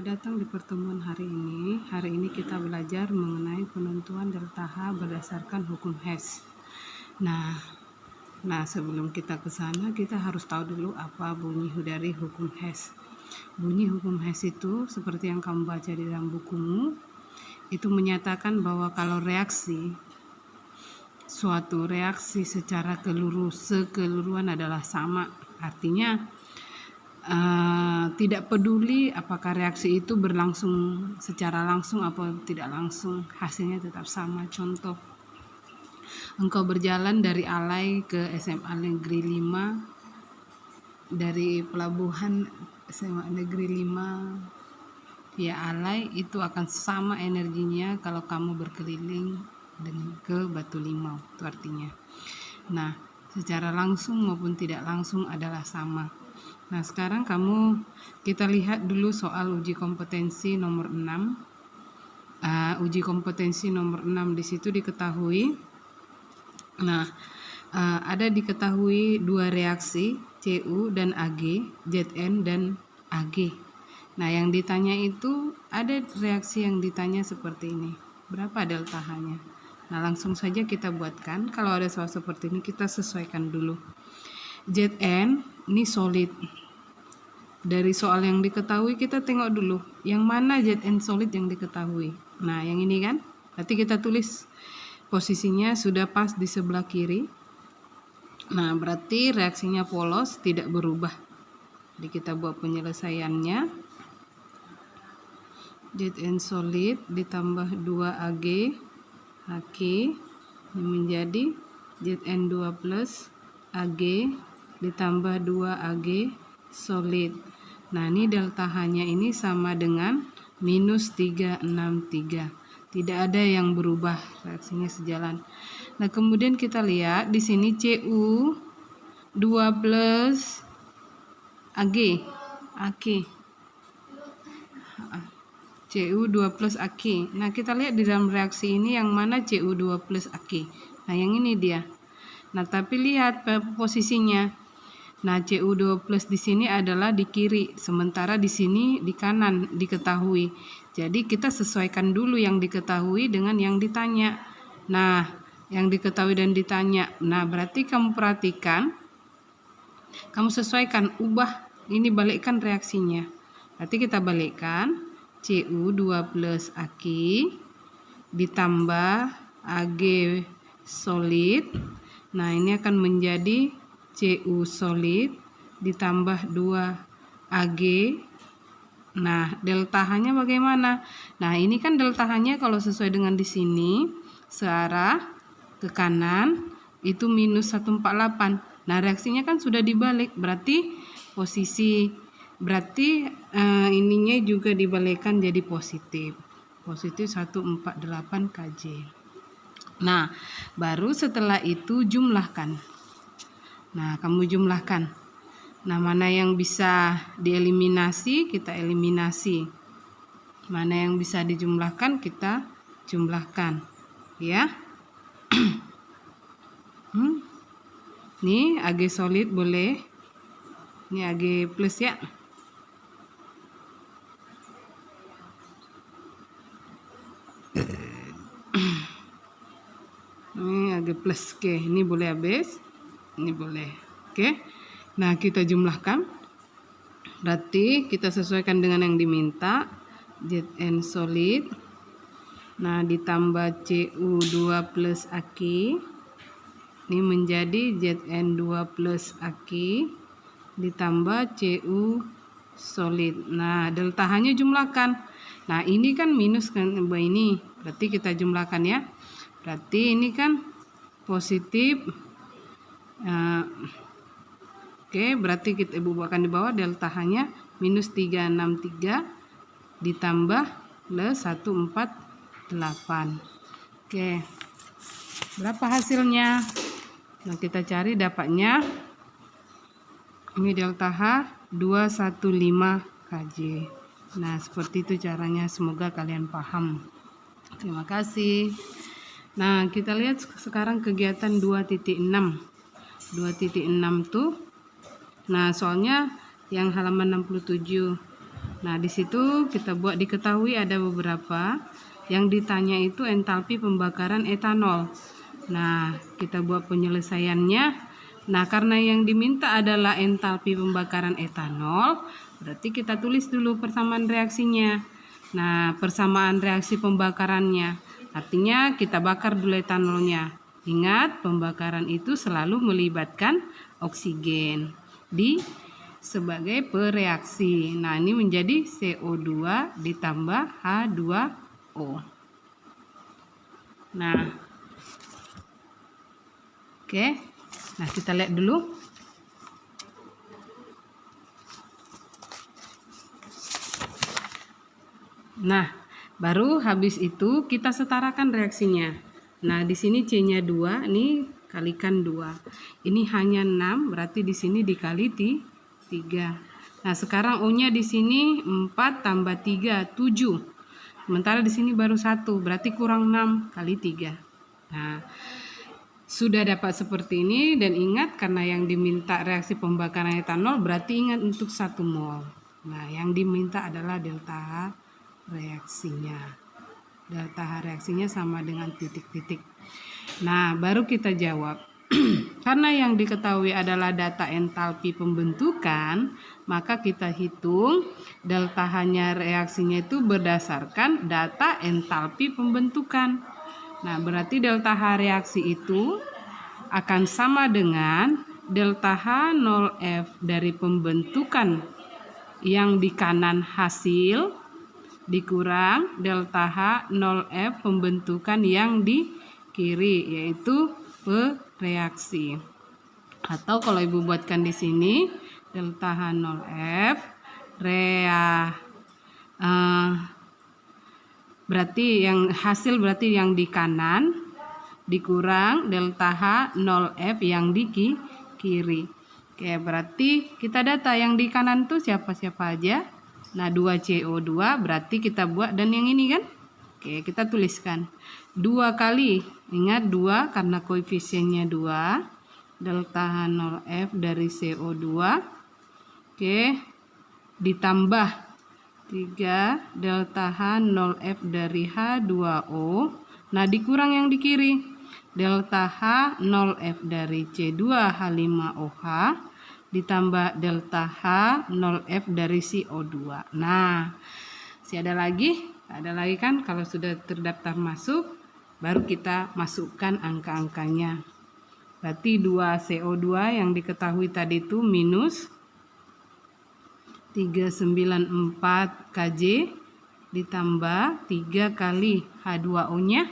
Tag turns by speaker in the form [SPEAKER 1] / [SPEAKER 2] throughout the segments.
[SPEAKER 1] Selamat datang di pertemuan hari ini. Hari ini kita belajar mengenai penentuan delta H berdasarkan hukum Hess. Nah, sebelum kita ke sana, kita harus tahu dulu apa bunyi dari hukum Hess. Bunyi hukum Hess itu seperti yang kamu baca di dalam bukumu, itu menyatakan bahwa kalau suatu reaksi secara keseluruhan adalah sama, artinya tidak peduli apakah reaksi itu berlangsung secara langsung atau tidak langsung, hasilnya tetap sama. Contoh, engkau berjalan dari Alai ke SMA Negeri 5, dari pelabuhan SMA Negeri 5 via Alai, itu akan sama energinya kalau kamu berkeliling dengan ke Batu Limau, itu artinya. Nah, secara langsung maupun tidak langsung adalah sama. Nah, sekarang kita lihat dulu soal uji kompetensi nomor 6. Uji kompetensi nomor 6 di situ diketahui. Nah, ada diketahui dua reaksi, Cu dan Ag, Zn dan Ag. Nah, yang ditanya itu ada reaksi yang ditanya seperti ini. Berapa delta H-nya? Nah, langsung saja kita buatkan. Kalau ada soal seperti ini, kita sesuaikan dulu. Zn ini solid. Dari soal yang diketahui kita tengok dulu yang mana Zn solid yang diketahui. Nah, yang ini kan, berarti kita tulis posisinya sudah pas di sebelah kiri. Nah, berarti reaksinya polos, tidak berubah. Jadi kita buat penyelesaiannya. Zn solid ditambah 2Ag Hk ini menjadi Zn2 plus Ag ditambah 2Ag solid. Nah, ini delta H-nya ini sama dengan minus 363. Tidak ada yang berubah, reaksinya sejalan. Nah, kemudian kita lihat di sini Cu2 plus Ag. Cu2 plus Ag. Nah, kita lihat di dalam reaksi ini yang mana Cu2 plus Ag. Nah, yang ini dia. Nah, tapi lihat posisinya. Nah, Cu2 plus di sini adalah di kiri, sementara di sini di kanan diketahui. Jadi kita sesuaikan dulu yang diketahui dengan yang ditanya. Nah, yang diketahui dan ditanya. Nah, berarti kamu perhatikan, kamu sesuaikan, ubah, ini balikkan reaksinya. Berarti kita balikkan Cu2 plus Ag ditambah Ag solid. Nah, ini akan menjadi Cu solid ditambah 2Ag. Nah, delta H-nya bagaimana? Nah, ini kan delta H-nya kalau sesuai dengan di sini searah ke kanan itu minus 148. Nah, reaksinya kan sudah dibalik, berarti ininya juga dibalikkan jadi positif 148 Kj. Nah, baru setelah itu jumlahkan. Nah, kamu jumlahkan. Nah, mana yang bisa dieliminasi, kita eliminasi. Mana yang bisa dijumlahkan, kita jumlahkan. Ya. Nih, Ag solid boleh. Ini Ag plus ya. Ini Ag plus. Oke, ini boleh habis. Ini boleh. Oke. Nah, kita jumlahkan. Berarti kita sesuaikan dengan yang diminta. Zn solid. Nah, ditambah Cu2 plus Ag. Ini menjadi Zn2 plus Ag ditambah Cu solid. Nah, delta H-nya jumlahkan. Nah, ini kan minus kan ini. Berarti kita jumlahkan ya. Berarti ini kan positif. Oke, berarti kita bubuhkan di bawah delta H-nya minus 363 ditambah plus 148. Oke, berapa hasilnya? Nah, kita cari dapatnya. Ini delta H 215 Kj. Nah, seperti itu caranya. Semoga kalian paham. Terima kasih. Nah, kita lihat sekarang kegiatan 2.6. 2.6 tuh, nah soalnya yang halaman 67. Nah, di situ kita buat diketahui ada beberapa. Yang ditanya itu entalpi pembakaran etanol. Nah, kita buat penyelesaiannya. Nah, karena yang diminta adalah entalpi pembakaran etanol, berarti kita tulis dulu persamaan reaksinya. Nah, persamaan reaksi pembakarannya. Artinya kita bakar dulu etanolnya. Ingat, pembakaran itu selalu melibatkan oksigen sebagai pereaksi. Nah, ini menjadi CO2 ditambah H2O. Nah, oke. Nah, kita lihat dulu. Nah, baru habis itu kita setarakan reaksinya. Nah, di sini C-nya 2, ini kalikan 2. Ini hanya 6, berarti di sini dikali 3. Nah, sekarang O-nya di sini 4 tambah 3, 7. Sementara di sini baru 1, berarti kurang 6 kali 3. Nah, sudah dapat seperti ini, dan ingat karena yang diminta reaksi pembakaran etanol, berarti ingat untuk 1 mol. Nah, yang diminta adalah delta H reaksinya. Delta H reaksinya sama dengan titik-titik. Nah, baru kita jawab. Karena yang diketahui adalah data entalpi pembentukan, maka kita hitung delta H-nya reaksinya itu berdasarkan data entalpi pembentukan. Nah, berarti delta H reaksi itu akan sama dengan delta H0F dari pembentukan yang di kanan hasil dikurang delta H0F pembentukan yang di kiri, yaitu pereaksi. Atau kalau Ibu buatkan di sini delta H0F berarti yang hasil berarti yang di kanan dikurang delta H0F yang di kiri. Oke, berarti kita data yang di kanan tuh siapa-siapa aja. Nah, 2CO2 berarti kita buat, dan yang ini kan. Oke, kita tuliskan 2 kali. Ingat 2 karena koefisiennya 2. Delta H0F dari CO2. Oke, ditambah 3 delta H0F dari H2O. Nah, dikurang yang di kiri. Delta H0F dari C2H5OH ditambah delta H0F dari CO2. Nah, masih ada lagi? Ada lagi kan? Kalau sudah terdaftar masuk, baru kita masukkan angka-angkanya. Berarti 2CO2 yang diketahui tadi itu minus 394 Kj ditambah 3 kali H2O-nya.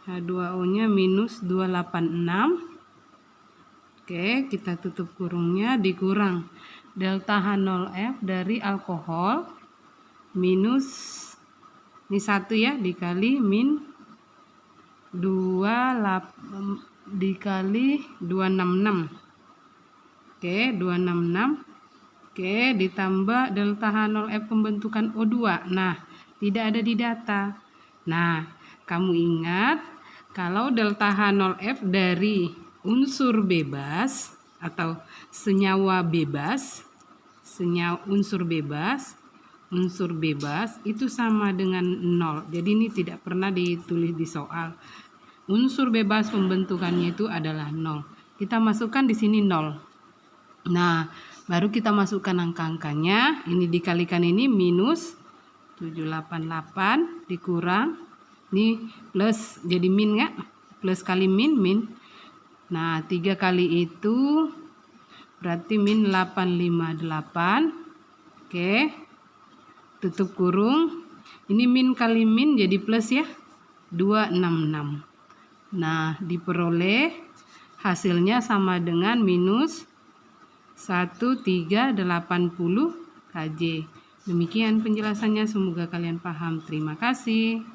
[SPEAKER 1] H2O-nya minus 286. Oke, kita tutup kurungnya, dikurang delta H0F dari alkohol minus, ini 1 ya, dikali min 2 dikali 266. Oke, 266. Oke, ditambah delta H0F pembentukan O2. Nah, tidak ada di data. Nah, kamu ingat kalau delta H0F dari unsur bebas atau senyawa bebas, unsur bebas itu sama dengan 0. Jadi ini tidak pernah ditulis di soal. Unsur bebas pembentukannya itu adalah 0. Kita masukkan di sini 0. Nah, baru kita masukkan angka-angkanya. Ini dikalikan ini minus 788 dikurang ini plus, jadi min nggak? Plus kali min. Nah, 3 kali itu berarti min 858. Oke, tutup kurung. Ini min kali min jadi plus ya, 266. Nah, diperoleh hasilnya sama dengan minus 1380 Kj. Demikian penjelasannya, semoga kalian paham. Terima kasih.